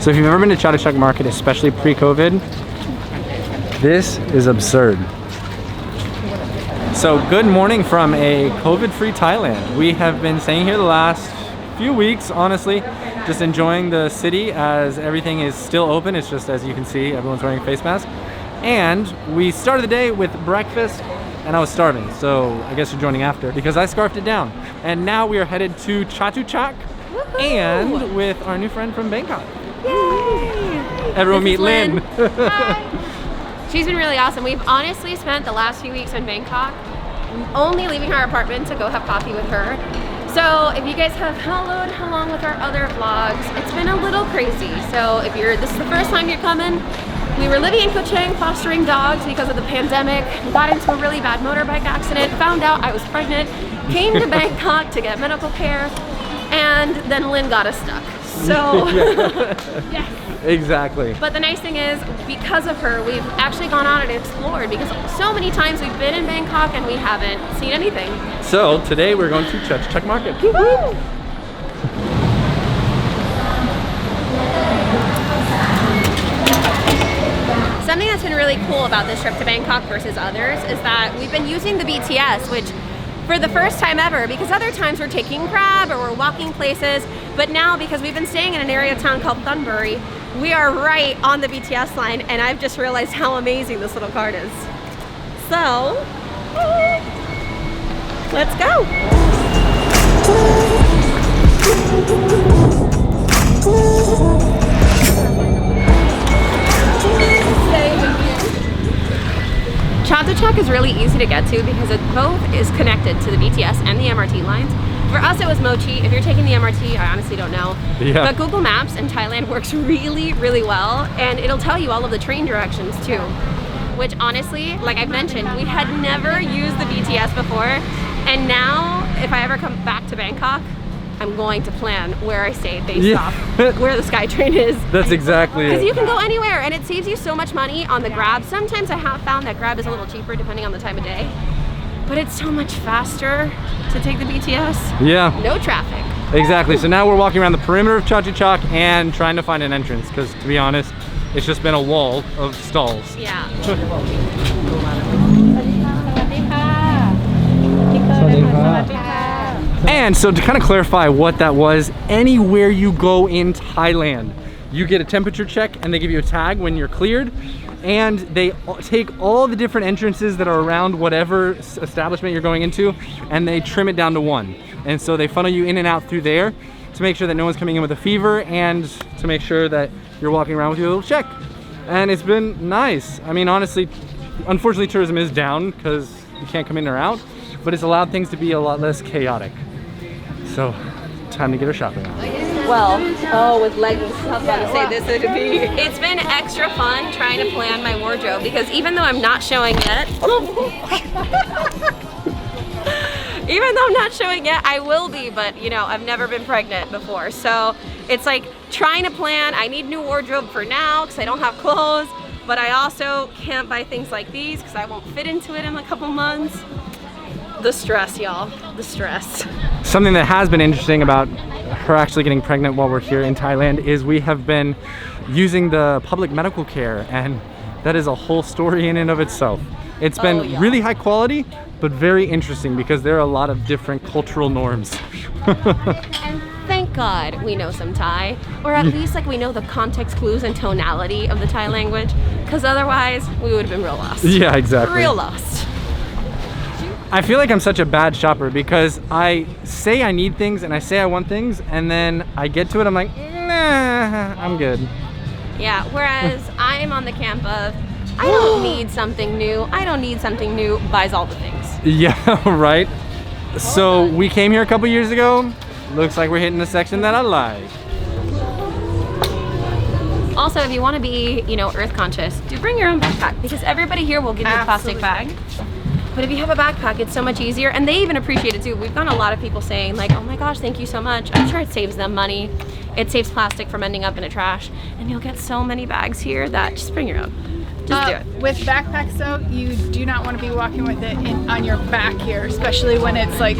So if you've ever been to Chatuchak market, especially pre-COVID, this is absurd. So good morning from a COVID-free Thailand. We have been staying here the last few weeks, honestly, just enjoying the city as everything is still open. It's just, as you can see, everyone's wearing a face mask. And we started the day with breakfast and I was starving, so I guess you're joining after because I scarfed it down. And now we are headed to Chatuchak and with our new friend from Bangkok. Yay! Everyone meet Lynn. Hi. She's been really awesome. We've honestly spent the last few weeks in Bangkok only leaving our apartment to go have coffee with her. So if you guys have followed along with our other vlogs, it's been a little crazy. So if this is the first time you're coming, we were living in Koh Chang fostering dogs because of the pandemic. We got into a really bad motorbike accident, found out I was pregnant, came to Bangkok to get medical care, and then Lynn got us stuck. So, yeah. Exactly. But the nice thing is, because of her, we've actually gone out and explored because so many times we've been in Bangkok and we haven't seen anything. So today we're going to Chatuchak Market. Woo-hoo! Something that's been really cool about this trip to Bangkok versus others is that we've been using the BTS, which for the first time ever, because other times we're taking Grab or we're walking places, but now because we've been staying in an area of town called Thunbury, we are right on the BTS line, and I've just realized how amazing this little card is. So, let's go. Chatuchak is really easy to get to because it both is connected to the BTS and the MRT lines. For us it was Mochi. If you're taking the MRT, I honestly don't know. Yeah. But Google Maps in Thailand works really, really well, and it'll tell you all of the train directions too. Which honestly, like I've mentioned, we had never used the BTS before, and now if I ever come back to Bangkok, I'm going to plan where I stay based off where the SkyTrain is. That's exactly it. Because you can go anywhere and it saves you so much money on the Grab. Sometimes I have found that Grab is a little cheaper depending on the time of day, but it's so much faster to take the BTS. Yeah. No traffic. Exactly. So now we're walking around the perimeter of Chatuchak and trying to find an entrance because, to be honest, it's just been a wall of stalls. Yeah. And so to kind of clarify what that was, anywhere you go in Thailand, you get a temperature check and they give you a tag when you're cleared, and they take all the different entrances that are around whatever establishment you're going into and they trim it down to one. And so they funnel you in and out through there to make sure that no one's coming in with a fever and to make sure that you're walking around with your little check. And it's been nice. I mean, honestly, unfortunately tourism is down because you can't come in or out, but it's allowed things to be a lot less chaotic. So, time to get our shopping on. Well, with leggings, I was about to say this would be. It's been extra fun trying to plan my wardrobe because even though I'm not showing yet, I will be, but you know, I've never been pregnant before. So it's like trying to plan. I need new wardrobe for now because I don't have clothes, but I also can't buy things like these because I won't fit into it in a couple months. The stress, y'all, the stress. Something that has been interesting about her actually getting pregnant while we're here in Thailand is we have been using the public medical care, and that is a whole story in and of itself. It's been really high quality, but very interesting because there are a lot of different cultural norms. And thank God we know some Thai, or at least like we know the context clues and tonality of the Thai language, because otherwise we would have been real lost. Yeah, exactly. Real lost. I feel like I'm such a bad shopper because I say I need things and I say I want things, and then I get to it, I'm like, nah, I'm good. Yeah, whereas I'm on the camp of, I don't need something new, buys all the things. Yeah, right? So we came here a couple years ago. Looks like we're hitting the section that I like. Also, if you want to be, you know, earth conscious, do bring your own backpack because everybody here will give you a plastic bag. But if you have a backpack, it's so much easier, and they even appreciate it too. We've gotten a lot of people saying like, oh my gosh, thank you so much. I'm sure it saves them money. It saves plastic from ending up in a trash, and you'll get so many bags here that just bring your own. Just do it. With backpacks though, you do not want to be walking with it on your back here, especially when it's like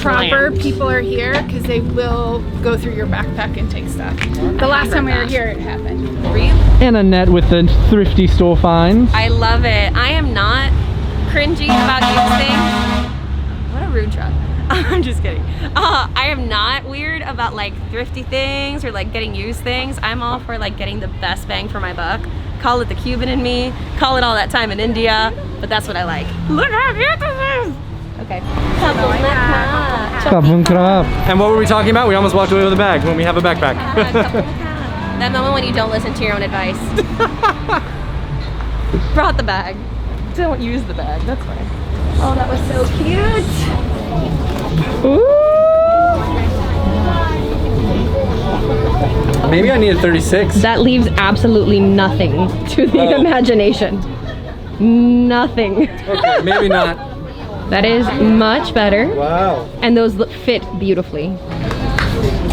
proper people are here, because they will go through your backpack and take stuff. The last time we were here, it happened. And Annette with the Thrifty store finds. I love it. I am not cringy about used things. What a rude truck. I'm just kidding. I am not weird about like thrifty things or like getting used things. I'm all for like getting the best bang for my buck. Call it the Cuban in me, call it all that time in India, but that's what I like. Look how cute this is! Okay. And what were we talking about? We almost walked away with a bag when we have a backpack. That moment when you don't listen to your own advice. Brought the bag. Don't use the bag, that's fine. Oh, that was so cute. Maybe I need a 36. That leaves absolutely nothing to the imagination. Nothing. Okay, maybe not. That is much better. Wow. And those fit beautifully.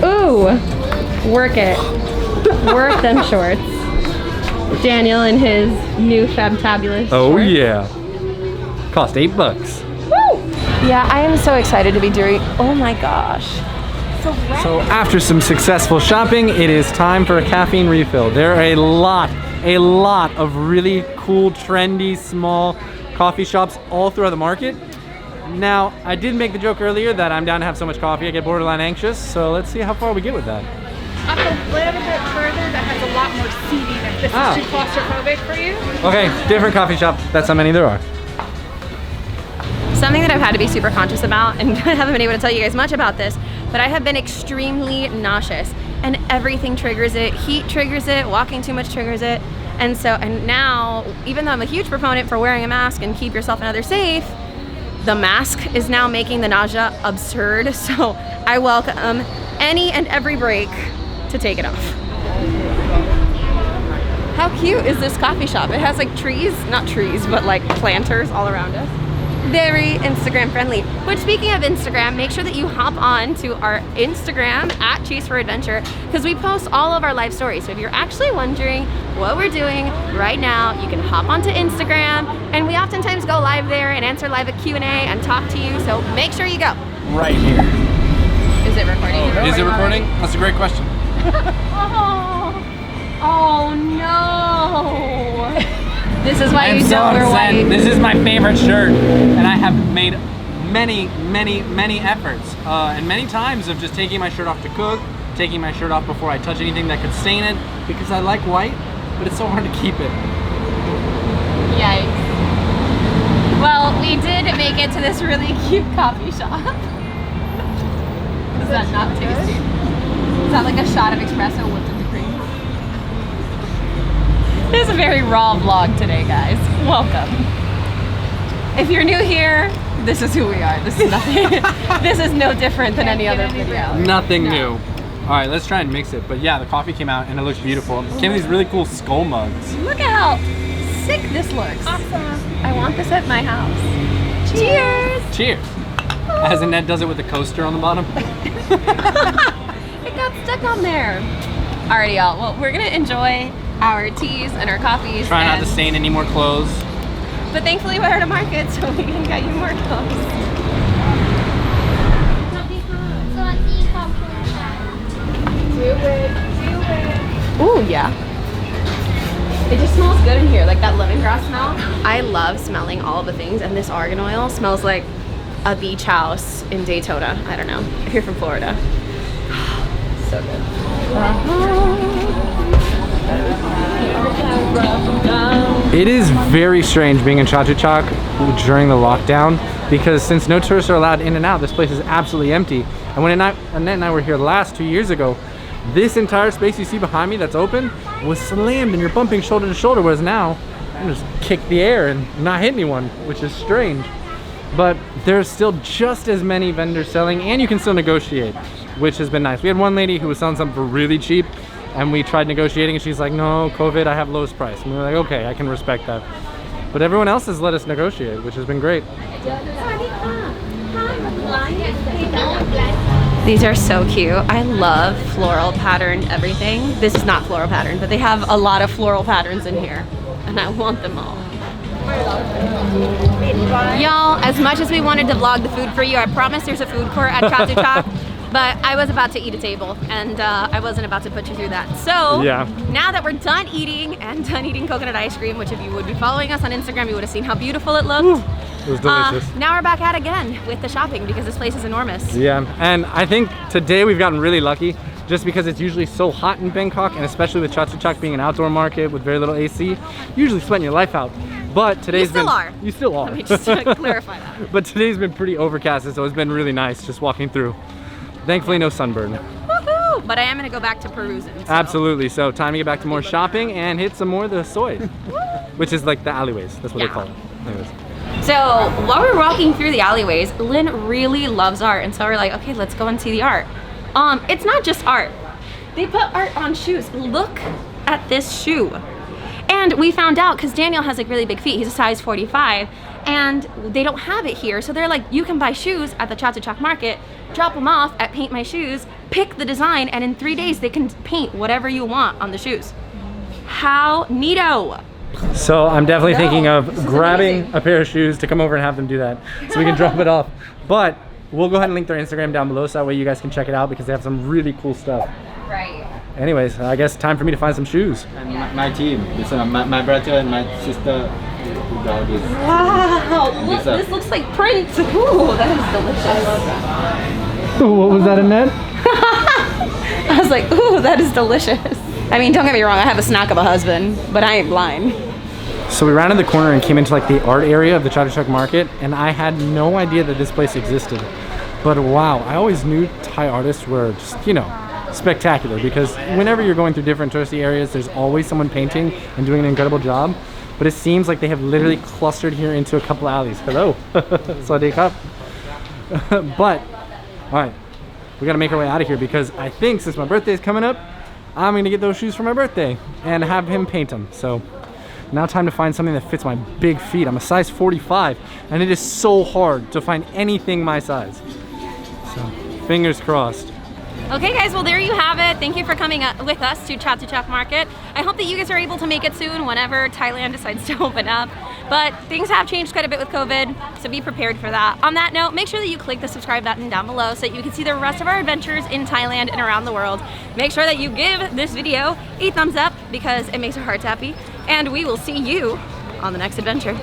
Ooh, work it. Work them shorts. Daniel in his new Fabtabulous Oh shorts. yeah. Cost $8. Woo! Yeah, I am so excited to be doing, oh my gosh. So after some successful shopping, it is time for a caffeine refill. There are a lot of really cool, trendy, small coffee shops all throughout the market. Now, I did make the joke earlier that I'm down to have so much coffee I get borderline anxious, so let's see how far we get with that. Up a little bit further that has a lot more seating if this is too claustrophobic for you. Okay, different coffee shop. That's how many there are. Something that I've had to be super conscious about, and I haven't been able to tell you guys much about this, but I have been extremely nauseous, and everything triggers it. Heat triggers it, walking too much triggers it. And now, even though I'm a huge proponent for wearing a mask and keep yourself and others safe, the mask is now making the nausea absurd. So I welcome any and every break to take it off. How cute is this coffee shop? It has like trees, not trees, but like planters all around us. Very Instagram friendly. But speaking of Instagram, make sure that you hop on to our Instagram at Chase for Adventure, because we post all of our live stories. So if you're actually wondering what we're doing right now, you can hop onto Instagram, and we oftentimes go live there and answer live at Q&A and talk to you. So make sure you go. Right here. Is it recording? Is it recording? That's a great question. Oh no! This is why you don't wear white. This is my favorite shirt, and I have made many efforts and many times of just taking my shirt off to cook, taking my shirt off before I touch anything that could stain it, because I like white, but it's so hard to keep it. Yikes. Well, we did make it to this really cute coffee shop. Is that not tasty? Is that like a shot of espresso whipped into cream? It is a very raw vlog today, guys. Welcome. If you're new here, this is who we are. This is nothing. This is no different than any other video. Nothing new. All right, let's try and mix it. But yeah, the coffee came out and it looks beautiful. It came in these really cool skull mugs. Look at how sick this looks. Awesome. I want this at my house. Cheers. Cheers. As Annette does it with the coaster on the bottom. It got stuck on there. Alrighty, y'all. Well, we're gonna enjoy our teas and our coffees. Try not to stain any more clothes. But thankfully we're at a market, so we can get you more clothes. Ooh, yeah. It just smells good in here, like that lemongrass smell. I love smelling all of the things, and this argan oil smells like a beach house in Daytona. I don't know, if you're from Florida. So good. It is very strange being in Chatuchak during the lockdown, because since no tourists are allowed in and out, this place is absolutely empty. And when Annette and I were here last 2 years ago, this entire space you see behind me that's open was slammed and you're bumping shoulder to shoulder, whereas now you can just kick the air and not hit anyone, which is strange. But there's still just as many vendors selling, and you can still negotiate, which has been nice. We had one lady who was selling something for really cheap, and we tried negotiating and she's like, no, COVID, I have lowest price. And we were like, okay, I can respect that. But everyone else has let us negotiate, which has been great. These are so cute. I love floral patterned everything. This is not floral patterned, but they have a lot of floral patterns in here. and I want them all. Y'all, as much as we wanted to vlog the food for you, I promise there's a food court at Chatuchak, but I was about to eat a table, and I wasn't about to put you through that. So, yeah. Now that we're done eating and done eating coconut ice cream, which if you would be following us on Instagram, you would have seen how beautiful it looked. It was delicious. Now we're back at it again with the shopping because this place is enormous. Yeah, and I think today we've gotten really lucky just because it's usually so hot in Bangkok, and especially with Chatuchak being an outdoor market with very little AC, you're usually sweating your life out. But today's been... You still are. Let me just clarify that. But today's been pretty overcast, so it's been really nice just walking through. Thankfully, no sunburn. Woohoo! But I am gonna go back to perusing. So. Absolutely, so time to get back to more shopping and hit some more of the soy, which is like the alleyways, that's what they call it. Anyways. So while we're walking through the alleyways, Lynn really loves art, and so we're like, okay, let's go and see the art. It's not just art. They put art on shoes. Look at this shoe. And we found out, because Daniel has like really big feet, he's a size 45, and they don't have it here. So they're like, you can buy shoes at the Chatuchak market, drop them off at Paint My Shoes, pick the design, and in 3 days they can paint whatever you want on the shoes. How neato! So I'm definitely thinking of grabbing a pair of shoes to come over and have them do that so we can drop it off. But we'll go ahead and link their Instagram down below so that way you guys can check it out because they have some really cool stuff. Right. Anyways, I guess time for me to find some shoes. And my team, this, my brother and my sister who got this. Wow! Look, this looks like print. Ooh, that is delicious. I love that. Ooh, what was that, Annette? I was like, ooh, that is delicious. I mean, don't get me wrong, I have a snack of a husband, but I ain't blind. So we rounded the corner and came into like the art area of the Chatuchak market, and I had no idea that this place existed. But wow, I always knew Thai artists were just, you know, spectacular, because whenever you're going through different touristy areas, there's always someone painting and doing an incredible job. But it seems like they have literally clustered here into a couple alleys. Hello. Sawadee krap. But, all right, we gotta make our way out of here because I think since my birthday is coming up, I'm gonna get those shoes for my birthday and have him paint them. So now time to find something that fits my big feet. I'm a size 45 and it is so hard to find anything my size. So fingers crossed. Okay guys, well there you have it. Thank you for coming with us to Chatuchak Market. I hope that you guys are able to make it soon whenever Thailand decides to open up. But things have changed quite a bit with COVID, so be prepared for that. On that note, make sure that you click the subscribe button down below so that you can see the rest of our adventures in Thailand and around the world. Make sure that you give this video a thumbs up because it makes our hearts happy. And we will see you on the next adventure.